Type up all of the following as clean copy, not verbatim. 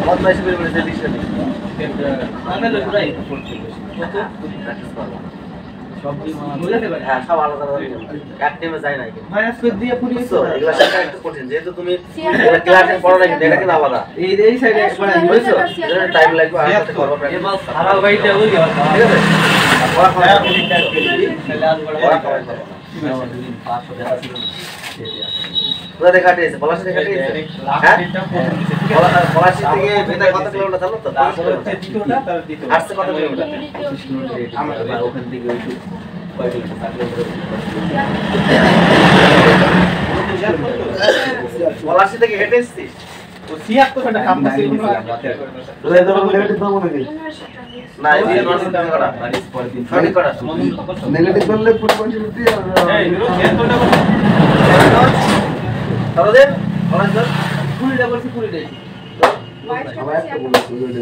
বদমাইশি করে বলেছে লিখতে নেই আমি লোক রাই কত হ্যাঁ সব আলাদা আলাদা এক টিমে যায় না মাইনাস করে দিয়ে পুরি তো এগুলা সেটা একটু কঠিন যেহেতু তুমি ক্লাসে পড়ো না এটা কিন্তু আলাদা এই সাইডে মানে বুঝছো এর টাইম লাগবে আর সাথে করব প্র্যাকটিস এবার সারা বাইটা হলো কি ঠিক আছে পড়া খাওয়া তাহলে আজ বড় পড়া খাওয়া পুরো দেখাতে আছে পলাশি দেখাতে আছে হ্যাঁ পলাশি থেকে বেতা কত কিলোমিটার জানো তো তারপর হচ্ছে দ্বিতীয়টা তার দ্বিতীয় আসছে কত কিলোমিটার আমরা ওখান থেকে ওই কয় কিলোমিটার পলাশি থেকে হেঁটে এসেছিস ও 76 ঘন্টা কাম করতে না এই ইউনিভার্সিটি করা সঠিক করা নেগেটিভ করলে পুরো কন্টিনিউটি আর এই নিরো এতটা তাহলে পলাশ ধর পুরিটা করছি পুরিটা আমার একটা বলেছে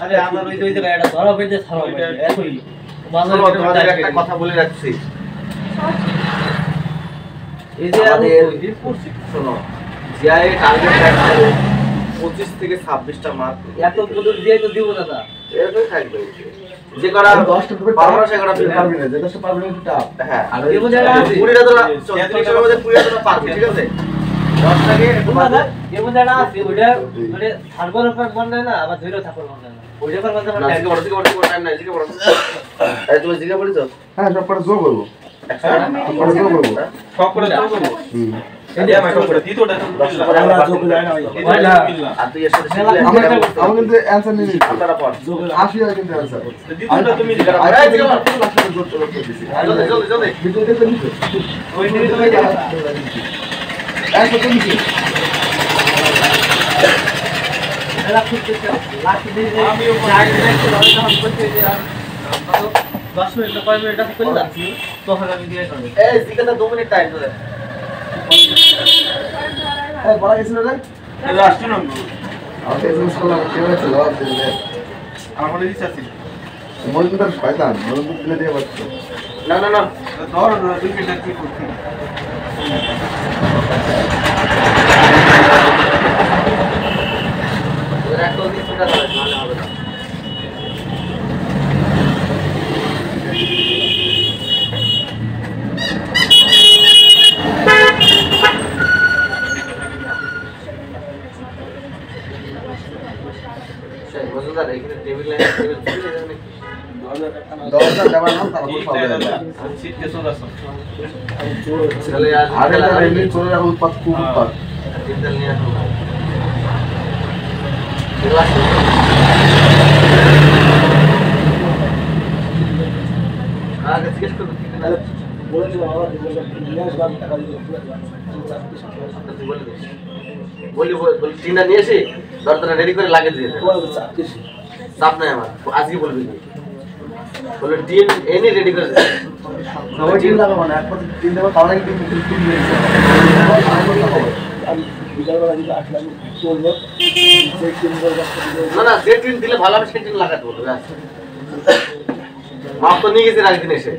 আরে আমরা ওই জায়গায় এটা ধরা পেতে ছাড়া একই চলো তোমাদের একটা কথা বলে রাখছি এই যে আমাদের করছি শোনো জিআই টার্গেট রাখছে 25 থেকে 26টা মার্ক এত দূর দিয়ে তো দিব না দা এরকম থাকবে যে করা 10টা পেপার পারবো সে করা পারবি না যেটা সে পারবি না একটু টাফ হ্যাঁ আর এমন জায়গা আছে পুরিটা তো 34 এর মধ্যে পুরিটা তো পারবে ঠিক আছে 10 টাকে দাদা এমন জায়গা আছে ওইটা মানে থাকবার পর মন না আবার ধরে থাকবার মন না ওইটা পর মন না জিকে বড় টাইম নাই জিকে বড় এই তুমি জিকে বলিছো হ্যাঁ সব করে জোর করব একবার জোর করব সব করে দাও করব এই যে আমি সব করে দিই তো ওটা আমরা জোর করে না আর তুই এর সাথে শিখলে আমি কিন্তু অ্যানসার নিয়ে নিচ্ছি আপনারা পড় 80 হয় কিন্তু অ্যানসার দ্বিতীয়টা তুমি জিকে আরে জিকে লাস্টে জোর চলে দিছি জলদি জলদি জলদি ভিডিওতে তো নিছো ওই নিয়ে তুমি অ্যানসার তো নিছি এরা খুঁজতে লাস্ট দিন আমিও চাই দেখতে হবে তখন করতে যে 10 মিনিট 5 মিনিট আছে করলা তখন আমি দিয়ে দেব এই জিকে তো 2 মিনিট টাইম তোদের এই বলা গেছিল না লাস্ট নম্বর আমাকে ইউজ করলাম কেউ আছে জবাব দিলে আমার বলে দিচ্ছি আছে মজুদার শয়তান মজুদ দিলে দিয়ে বাচ্চা না না না ধর 2 মিনিট কি করছি তোদের একটা দিন সেটা দাও নালে হবে না সেই মজুদার এখানে টেবিল লাইন টেবিল ছিল এখানে দরজা দেওয়ার নাম তারপর পাবে সিটকে চলে আসো তাহলে আরে না এমনি চলে রাখো উৎপাত খুব উৎপাত ডিজিটাল নিয়ে আসো ক্লাস আগে জিজ্ঞেস করো তাহলে বলেছিল বাবা নিয়ে আসলাম টাকা দিয়ে বলি বলি টিনা নিয়ে এসে দরজাটা রেডি করে লাগিয়ে দিয়ে দে চাপ নাই আমার আজকে বলবি বলে টিন এনে রেডি করে দে সবাই টিন লাগাবো না একবার টিন দেবো তাহলে টিন টিন নিয়ে আমি বিকালবেলা যদি আসলাম চলবো যে টিন না না যে টিন দিলে ভালো হবে সেই টিন লাগাতে বলবো মাপ তো নিয়ে গেছে রাখদিন এসে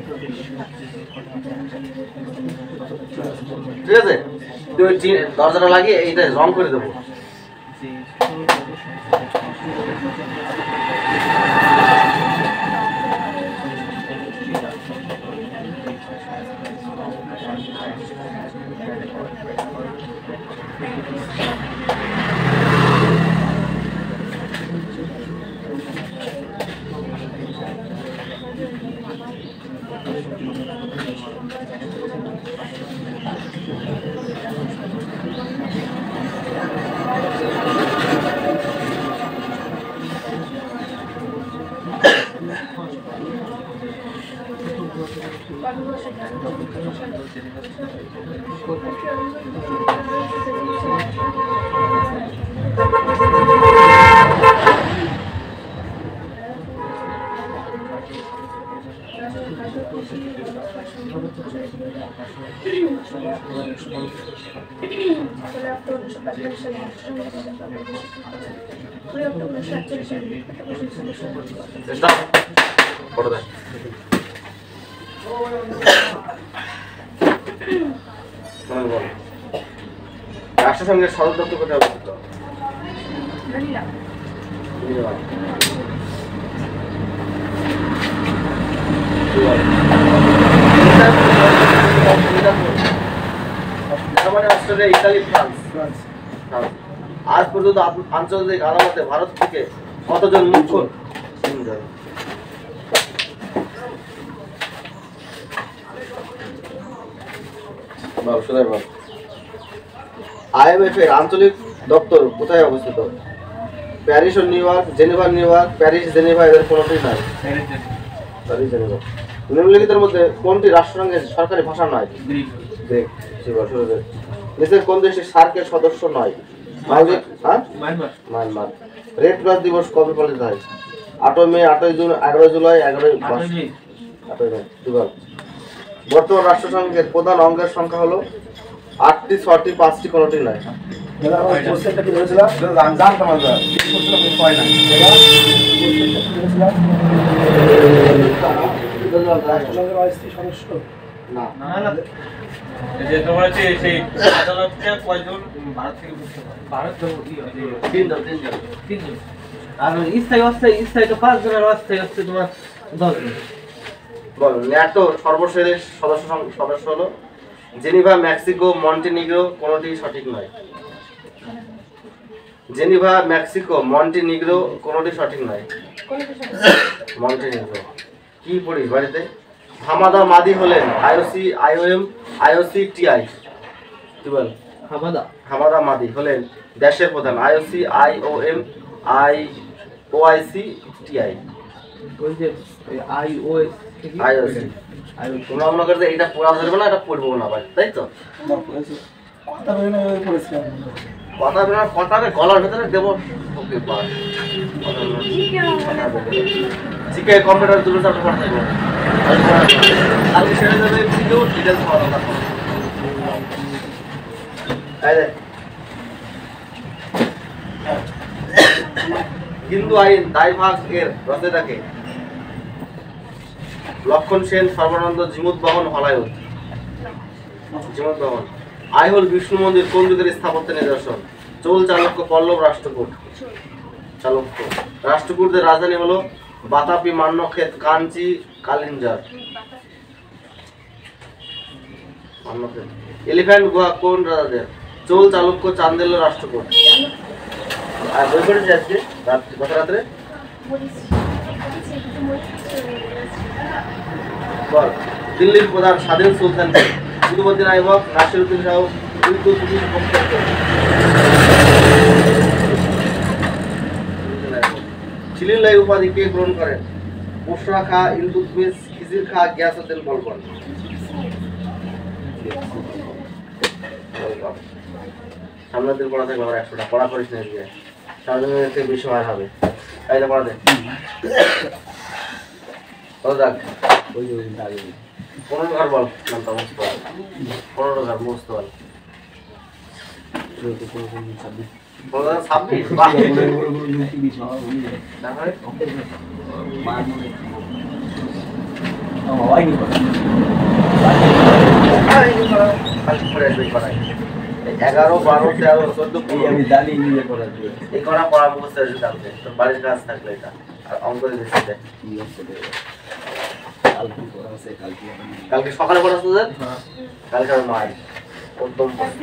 ঠিক আছে তুই ওই টিন দরজাটা লাগিয়ে এইটা রং করে দেবো রাষ্ট্রসংঘের সদর দপ্তর কোথায় অবস্থিত? Germany, Australia, Italy, France. আজ পর্যন্ত আন্তর্জাতিক আদালতে ভারত থেকে কতজন মুখ্য? 3 জন। IMF এর আঞ্চলিক দপ্তর কোথায় অবস্থিত? প্যারিস ও New York, Geneva New York, Paris Geneva, এদের কোনোটি নাই। Paris Geneva. নিম্নলিখিতের মধ্যে কোনটি রাষ্ট্রসংঘের সরকারি ভাষা নয়? গ্রিক। নিচের কোন দেশটি সার্কের সদস্য নয়? মালদ্বীপ। হ্যাঁ, মায়ানমার। রেড ক্রস দিবস কবে পালিত হয়? 8 মে, 8 জুন, 11 জুলাই, 11 মে। বর্তমান রাষ্ট্রসংঘের প্রধান অঙ্গের সংখ্যা হলো 8টি, 6টি, 5টি, কোনটি নয়। কোশ্চেনটা কি বলেছিলাম? আমি জানতাম না। হয় না। রাষ্ট্রসংঘের অস্থায়ী সদস্য না। যে তোমার হচ্ছে সেই আদালতকে কয়জন ভারত থেকে বুঝতে পারে? ভারত তো 3 জন। আর স্থায়ী অস্থায়ী তো 5 জনের, অস্থায়ী হচ্ছে তোমার 10 জন। বল, ন্যাটো সর্বশেষ সদস্য হলো জেনেভা, মেক্সিকো, মন্টিনিগ্রো, কোনটি সঠিক নয়। জেনেভা, মেক্সিকো, মন্টিনিগ্রো, কোনটি সঠিক নয়। মন্টিনিগ্রো। কি পড়িস বাড়িতে? হামাদা মাদি হলেন আইওসি, আইওএম, আইওসি, টিআই। কি বল? হামাদা মাদি হলেন দেশের প্রধান আইওসি, আইওএম, ওআইসি, টিআই। ওই যে আইওএস আইওসি। তোমরা মনে করতে এটা পড়া ধরবে না, এটা পড়বো না ভাই, তাই তো? কথা বলে না করেছিলাম। কথাটা গলার ভেতরে দেবো। ওকে বাস। জিকে কম্পিউটার দুটো চারটা পড়া থাকবে। কালকে সেরে যাবে ভিডিও ডিটেলস পাওয়া দরকার। হিন্দু আইন দায়ভাগ এর রচয়িতাকে? লক্ষণ সেন, সর্বানন্দ, জিমুদ্বাহন, হলায়ত। জিমুদ্বাহন। আইহোল বিষ্ণু মন্দির কোন যুগের স্থাপত্যের নিদর্শন? চোল, চালুক্য, পল্লব, রাষ্ট্রকূট। চালুক্য। রাষ্ট্রকূটদের রাজধানী হলো বাতাপি, মান্যক্ষেত, কাঞ্চি, কালিঞ্জার। এলিফ্যান্ট গুহা কোন রাজাদের? চোল, চালুক্য, চান্দেল, রাষ্ট্রকূট। আর বই পড়েছি আজকে গত রাত্রে? বল, দিল্লির প্রধান স্বাধীন সুলতান কুতুবউদ্দিন আইবক, নাসিরউদ্দিন শাহ, ইলতুৎমিশ বখতিয়ার। ছিলিল্লাই উপাধি কে গ্রহণ করেন? বুশরা খাঁ, ইলতুৎমিশ, খিজির খাঁ, গিয়াসউদ্দিন বলবন। সামনের দিন পড়া থাকবে, আবার 100টা পড়া করিস না। সামনের থেকে বেশি মার হবে। তাইলে পড়া দে। কত দাগ? 15 ঘর বল। নামটা মুস্ত বল। 15 ঘর মুস্ত বল। 26। বাহ। তারপরে? খালি পড়ে আসবে এই কড়াই। 11, 12, 13, 14 আমি জানি নিজে করা যাবে। এই কড়া পড়া মুখস্থ হয়েছে জানতে। তোর বাড়ির কাজ থাকলে এটা আর অঙ্ক দিচ্ছে দেখ। কালকে সকালে পড়াচ্ছ যে? কালকে আমার মায়ের একদম কষ্ট।